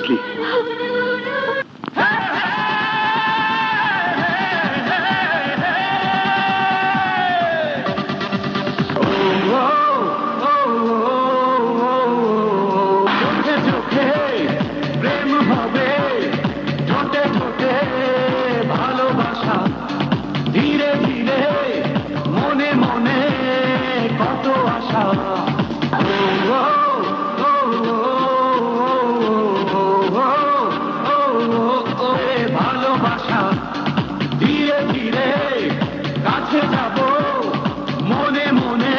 Seriously. ধীরে ধীরে মনে মনে কত আশা, ভালোবাসা ধীরে ধীরে কাছে যাব, মনে মনে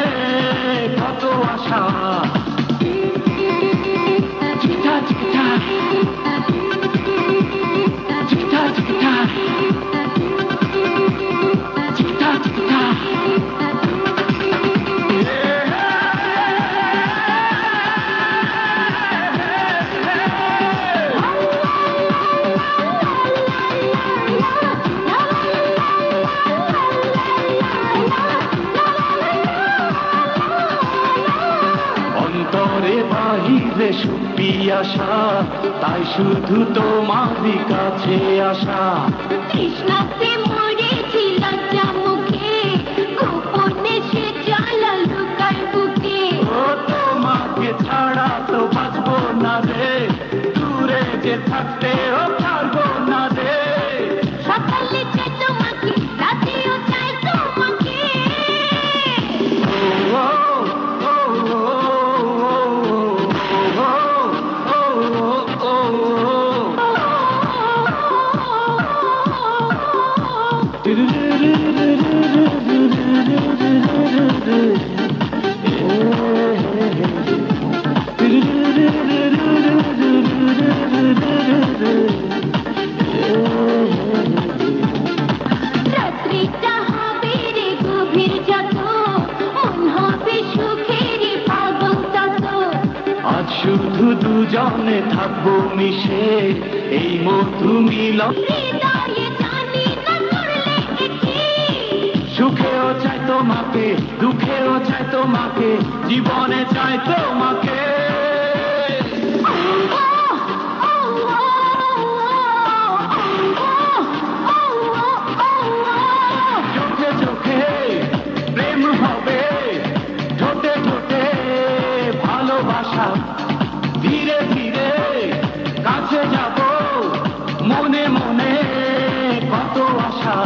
কত আশা। চিঠা চিঠা চিঠা চিঠা চিঠা চিঠা অন্তরে বাহিরে সুখী আশা, তাই শুধু তোমারই কাছে আসা। তৃষ্ণাতে মরেছি লজ্জা মুখে, গোপনে সে জ্বালা লুকায় বুকে। ও তোমাকে ছাড়া তো বাঁচবো না রে, দূরে যে থাকতেও পারবো না রে। সকালে চাই তোমাকে, রাতেও চাই তোমাকে। রাত্রিটা হবে রে গভীর যত, মন হবে সুখের পাগল তত। আজ শুধু দুজনে থাকবো মিশে, এই মধু মিলন। হৃদয়ে জানি না করলে কি, সুখেও চাই তোমাকে, দুঃখেও চাই তোমাকে, জীবনে চাই তোমাকে। চোখে চোখে প্রেম হবে, ঠোঁটে ঠোঁটে ভালোবাসা। ধীরে ধীরে কাছে যাব, মনে মনে কত আশা।